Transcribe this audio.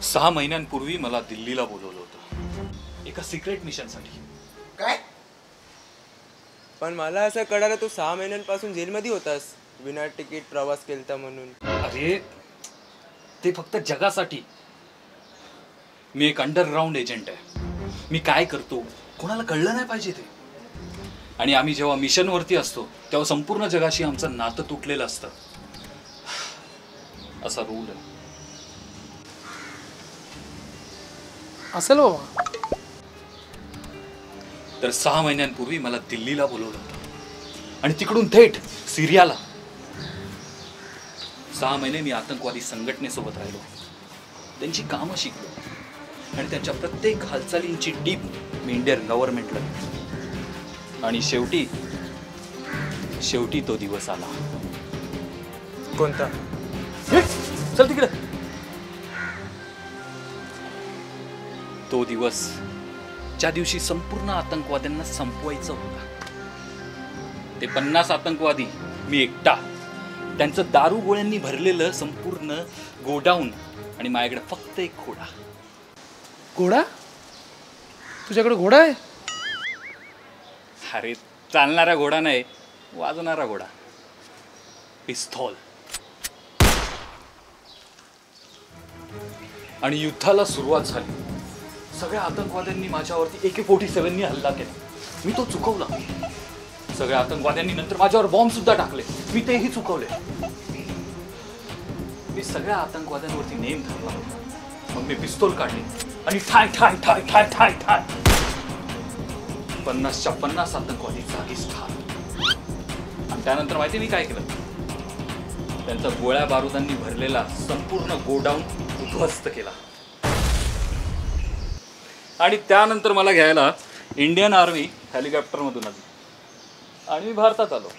6 महिन्यांपूर्वी मला दिल्लीला बोलवलं होतं एका सिक्रेट मिशनसाठी. काय? पण मला असं कळालं तू 6 महिन्यांपासून जेलमध्ये होतास, विना तिकीट प्रवास केलता म्हणून. अरे ते फक्त जगासाठी. मी एक अंडरग्राऊंड एजंट आहे. मी काय करतो कोणाला कळलं नाही पाहिजे ते. आणि आम्ही जेव्हा मिशनवरती असतो तेव्हा संपूर्ण जगाशी आमचं नातं तुटलेलं असतं. असा रूल आहे. असेल बाबा. तर 6 महिन्यांपूर्वी मला दिल्लीला बोलवलं होतं आणि तिकडून थेट सिरियाला. 6 महिने मी आतंकवादी संघटनेसोबत राहिलो, त्यांची कामं शिकलो आणि त्यांच्या प्रत्येक हालचालींची टीप मी इंडियन गव्हर्नमेंटला दिली. आणि शेवटी तो दिवस आला. कोणता? चल तिकडे. तो दिवस ज्या दिवशी संपूर्ण आतंकवाद्यांना संपवायचं होतं. ते 50 आतंकवादी, मी एकटा, त्यांचं दारू गोळ्यांनी भरलेलं संपूर्ण गोडाऊन आणि माझ्याकडे फक्त एक घोडा. घोडा? तुझ्याकडे घोडा आहे? अरे चालणारा घोडा नाही, वाजणारा घोडा. पिस्तॉल. आणि युद्धाला सुरुवात झाली. सगळ्या आतंकवाद्यांनी माझ्यावरती AK-47 हल्ला केला. मी तो चुकवला. सगळ्या आतंकवाद्यांनी नंतर माझ्यावर बॉम्ब सुद्धा टाकले. मी तेही चुकवले. मी सगळ्या आतंकवाद्यांवरती नेम धरला. मग मी पिस्तूल काढली आणि ठाय ठाय ठाय ठाय ठाय ठाय 50च्या 50 आतंकवादी जागीच ठार. आणि त्यानंतर माहिती मी काय केलं? त्यांचा गोळ्या बारुदांनी भरलेला संपूर्ण गोडाऊन उद्ध्वस्त केला. आणि त्यानंतर मला घ्यायला इंडियन आर्मी हेलिकॉप्टरमधून आली आणि मी भारतात आलो.